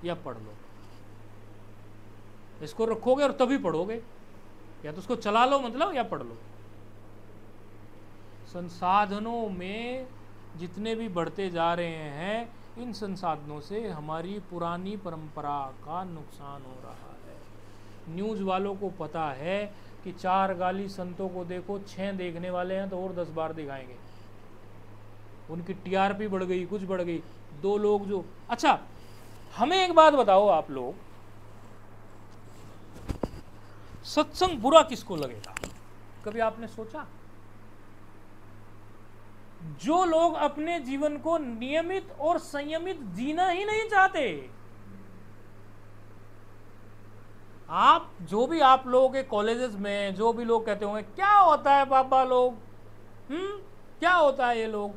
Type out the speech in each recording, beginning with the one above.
या पढ़ लो। इसको रखोगे और तभी पढ़ोगे, या तो उसको चला लो मतलब, या पढ़ लो। संसाधनों में जितने भी बढ़ते जा रहे हैं, इन संसाधनों से हमारी पुरानी परंपरा का नुकसान हो रहा है। न्यूज़ वालों को पता है कि 4 गाली संतों को देखो, 6 देखने वाले हैं तो और 10 बार दिखाएंगे। उनकी टीआरपी बढ़ गई, कुछ बढ़ गई। 2 लोग जो, अच्छा हमें एक बात बताओ आप लोग, सत्संग बुरा किसको लगेगा? कभी आपने सोचा? जो लोग अपने जीवन को नियमित और संयमित जीना ही नहीं चाहते। आप जो भी आप लोगों के कॉलेजेस में जो भी लोग कहते होंगे क्या होता है बाबा लोग, क्या होता है ये लोग,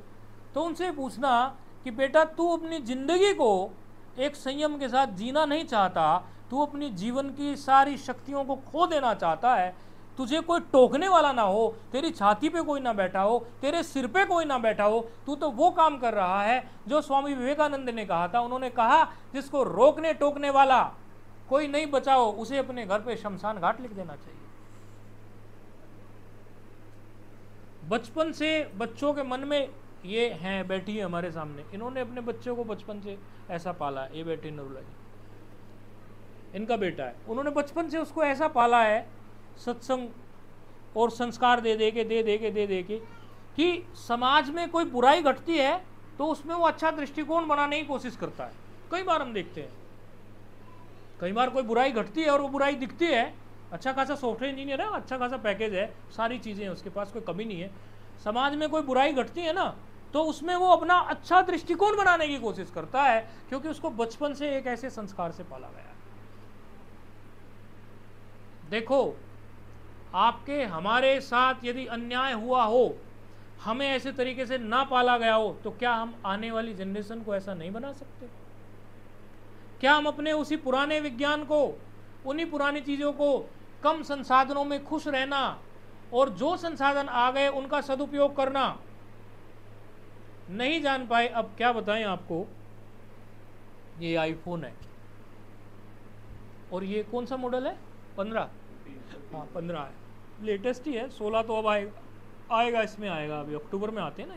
तो उनसे पूछना कि बेटा तू अपनी जिंदगी को एक संयम के साथ जीना नहीं चाहता, तू अपनी जीवन की सारी शक्तियों को खो देना चाहता है, तुझे कोई टोकने वाला ना हो, तेरी छाती पे कोई ना बैठा हो, तेरे सिर पे कोई ना बैठा हो, तू तो वो काम कर रहा है जो स्वामी विवेकानंद ने कहा था। उन्होंने कहा जिसको रोकने टोकने वाला कोई नहीं बचाओ, उसे अपने घर पे शमशान घाट लिख देना चाहिए। बचपन से बच्चों के मन में ये हैं, बैठी है हमारे सामने, इन्होंने अपने बच्चों को बचपन से ऐसा पाला है। ये बैठी नरुला जी, इनका बेटा है, उन्होंने बचपन से उसको ऐसा पाला है, सत्संग और संस्कार दे दे के कि समाज में कोई बुराई घटती है तो उसमें वो अच्छा दृष्टिकोण बनाने की कोशिश करता है। कई बार हम देखते हैं, कई बार कोई बुराई घटती है और वो बुराई दिखती है, अच्छा खासा सॉफ्टवेयर इंजीनियर है, अच्छा खासा पैकेज है, सारी चीज़ें हैं उसके पास, कोई कमी नहीं है। समाज में कोई बुराई घटती है ना, तो उसमें वो अपना अच्छा दृष्टिकोण बनाने की कोशिश करता है, क्योंकि उसको बचपन से एक ऐसे संस्कार से पाला गया है। देखो, आपके हमारे साथ यदि अन्याय हुआ हो, हमें ऐसे तरीके से ना पाला गया हो, तो क्या हम आने वाली जनरेशन को ऐसा नहीं बना सकते? क्या हम अपने उसी पुराने विज्ञान को, उन्हीं पुरानी चीज़ों को, कम संसाधनों में खुश रहना और जो संसाधन आ गए उनका सदुपयोग करना नहीं जान पाए? अब क्या बताएं आपको, ये आईफोन है और ये कौन सा मॉडल है? 15, हाँ 15 है, लेटेस्ट ही है। 16 तो अब आएगा इसमें आएगा, अभी अक्टूबर में आते हैं ना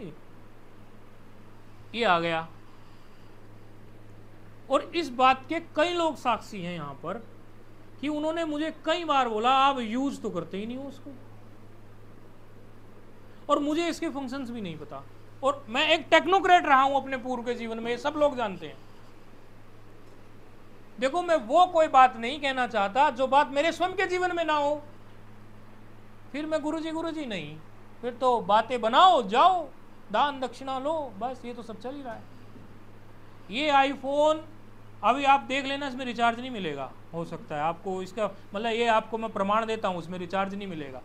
ये आ गया। और इस बात के कई लोग साक्षी हैं यहाँ पर कि उन्होंने मुझे कई बार बोला आप यूज तो करते ही नहीं हो उसको, और मुझे इसके फंक्शंस भी नहीं पता, और मैं एक टेक्नोक्रेट रहा हूं अपने पूर्व के जीवन में, ये सब लोग जानते हैं। देखो, मैं वो कोई बात नहीं कहना चाहता जो बात मेरे स्वयं के जीवन में ना हो, फिर मैं गुरुजी नहीं, फिर तो बातें बनाओ, जाओ दान दक्षिणा लो, बस ये तो सब चल ही रहा है। ये आईफोन अभी आप देख लेना, इसमें रिचार्ज नहीं मिलेगा, हो सकता है आपको इसका मतलब, ये आपको मैं प्रमाण देता हूँ, इसमें रिचार्ज नहीं मिलेगा।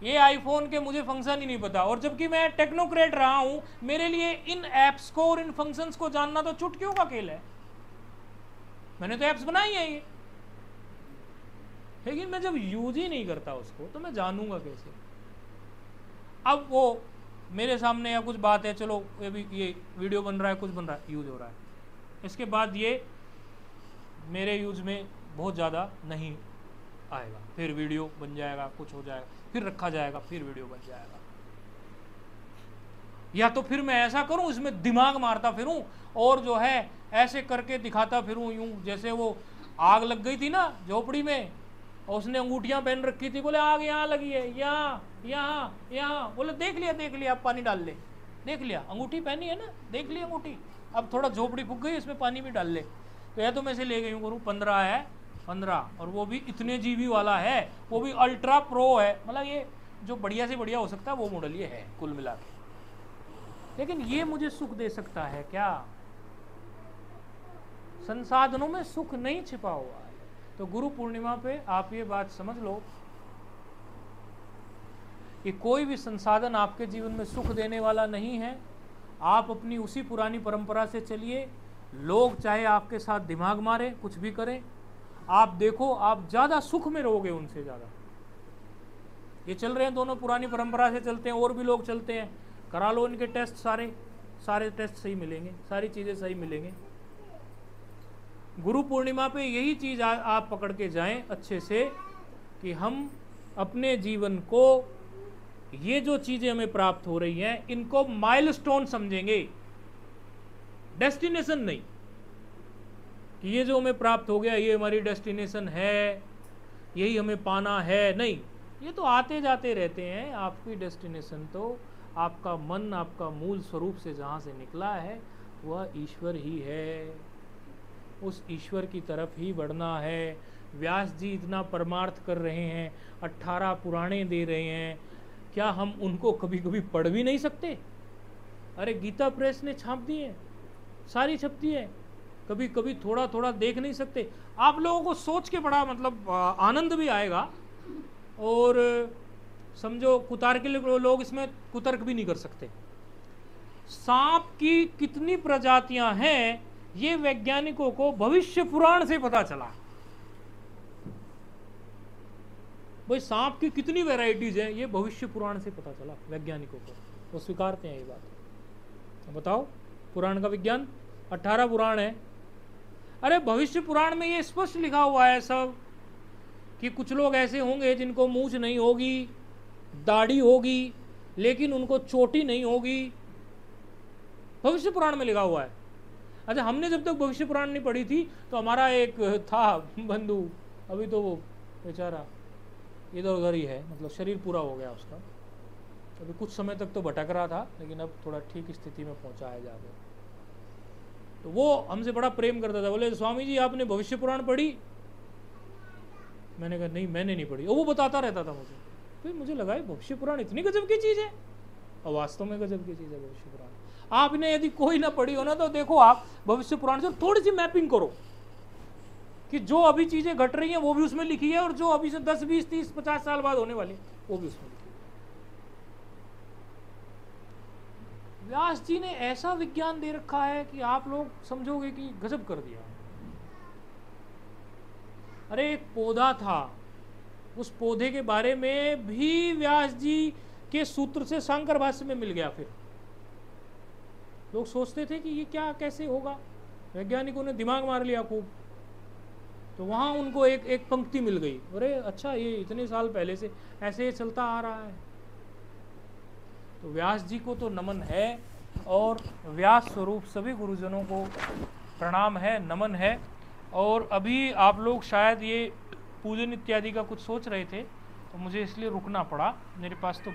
ये आईफोन के मुझे फंक्शन ही नहीं पता, और जबकि मैं टेक्नोक्रेट रहा हूँ, मेरे लिए इन ऐप्स को और इन फंक्शंस को जानना तो चुटकियों का खेल है। मैंने तो ऐप्स बनाई है ये, लेकिन मैं जब यूज ही नहीं करता उसको तो मैं जानूंगा कैसे? अब वो मेरे सामने या कुछ बात है, चलो ये वीडियो बन रहा है, कुछ बन रहा है, यूज हो रहा है, इसके बाद ये मेरे यूज में बहुत ज़्यादा नहीं आएगा, फिर वीडियो बन जाएगा, कुछ हो जाएगा, फिर रखा जाएगा, फिर वीडियो बन जाएगा। या तो फिर मैं ऐसा करूं, इसमें दिमाग मारता फिरूं और जो है ऐसे करके दिखाता फिरूं, यूं जैसे वो आग लग गई थी ना झोपड़ी में, और उसने अंगूठियां पहन रखी थी, बोले आग यहाँ लगी है, यहाँ यहाँ यहाँ, बोले देख लिया, अब पानी डाल ले, देख लिया अंगूठी पहनी है ना, देख लिया अंगूठी, अब थोड़ा झोपड़ी फूक गई, इसमें पानी भी डाल ले। तो यह तो मैं से ले गई करूँ, 15 है, 15, और वो भी इतने जीबी वाला है, वो भी अल्ट्रा प्रो है, मतलब ये जो बढ़िया से बढ़िया हो सकता है वो मॉडल ये है कुल मिला के। लेकिन ये मुझे सुख दे सकता है क्या? संसाधनों में सुख नहीं छिपा हुआ है। तो गुरु पूर्णिमा पे आप ये बात समझ लो कि कोई भी संसाधन आपके जीवन में सुख देने वाला नहीं है। आप अपनी उसी पुरानी परंपरा से चलिए, लोग चाहे आपके साथ दिमाग मारे, कुछ भी करें, आप देखो आप ज़्यादा सुख में रहोगे उनसे ज़्यादा। ये चल रहे हैं दोनों पुरानी परंपरा से चलते हैं, और भी लोग चलते हैं, करा लो इनके टेस्ट, सारे टेस्ट सही मिलेंगे, सारी चीज़ें सही मिलेंगे। गुरु पूर्णिमा पे यही चीज़ आप पकड़ के जाएं अच्छे से कि हम अपने जीवन को, ये जो चीज़ें हमें प्राप्त हो रही हैं, इनको माइलस्टोन समझेंगे, डेस्टिनेशन नहीं कि ये जो हमें प्राप्त हो गया ये हमारी डेस्टिनेशन है, यही हमें पाना है, नहीं, ये तो आते जाते रहते हैं। आपकी डेस्टिनेशन तो आपका मन, आपका मूल स्वरूप से जहाँ से निकला है वह ईश्वर ही है, उस ईश्वर की तरफ ही बढ़ना है। व्यास जी इतना परमार्थ कर रहे हैं, 18 पुराणे दे रहे हैं, क्या हम उनको कभी कभी पढ़ भी नहीं सकते? अरे गीता प्रेस ने छाप दी है, सारी छपती है, कभी कभी थोड़ा थोड़ा देख नहीं सकते? आप लोगों को सोच के बड़ा मतलब आनंद भी आएगा, और समझो कुतार्किक लोग इसमें कुतर्क भी नहीं कर सकते। सांप की कितनी प्रजातियां हैं ये वैज्ञानिकों को भविष्य पुराण से पता चला। भाई सांप की कितनी वैरायटीज हैं ये भविष्य पुराण से पता चला वैज्ञानिकों को, वो स्वीकारते हैं ये बात। बताओ, पुराण का विज्ञान 18 पुराण है। अरे भविष्य पुराण में ये स्पष्ट लिखा हुआ है सब कि कुछ लोग ऐसे होंगे जिनको मूंछ नहीं होगी, दाढ़ी होगी, लेकिन उनको चोटी नहीं होगी। भविष्य पुराण में लिखा हुआ है। अच्छा, हमने जब तक भविष्य पुराण नहीं पढ़ी थी तो हमारा एक था बंधु, अभी तो वो बेचारा इधर उधर ही है, मतलब शरीर पूरा हो गया उसका, अभी कुछ समय तक तो भटक रहा था, लेकिन अब थोड़ा ठीक स्थिति में पहुंचा है जाकर। तो वो हमसे बड़ा प्रेम करता था, बोले स्वामी जी आपने भविष्य पुराण पढ़ी? मैंने कहा नहीं, मैंने नहीं पढ़ी। और वो बताता रहता था मुझे, फिर मुझे लगा भविष्य पुराण इतनी गजब की चीज़ है, और वास्तव में गजब की चीज़ है भविष्य पुराण। आपने यदि कोई ना पढ़ी हो ना तो देखो आप भविष्य पुराण से थोड़ी सी मैपिंग करो कि जो अभी चीज़ें घट रही हैं वो भी उसमें लिखी है, और जो अभी से 10, 20, 30, 50 साल बाद होने वाली वो भी उसमें लिखी है। व्यास जी ने ऐसा विज्ञान दे रखा है कि आप लोग समझोगे कि गजब कर दिया। अरे एक पौधा था, उस पौधे के बारे में भी व्यास जी के सूत्र से शांकर भाष्य में मिल गया। फिर लोग सोचते थे कि ये क्या कैसे होगा, वैज्ञानिकों ने दिमाग मार लिया खूब, तो वहाँ उनको एक पंक्ति मिल गई, अरे अच्छा ये इतने साल पहले से ऐसे चलता आ रहा है। तो व्यास जी को तो नमन है, और व्यास स्वरूप सभी गुरुजनों को प्रणाम है, नमन है। और अभी आप लोग शायद ये पूजन इत्यादि का कुछ सोच रहे थे, तो मुझे इसलिए रुकना पड़ा, मेरे पास तो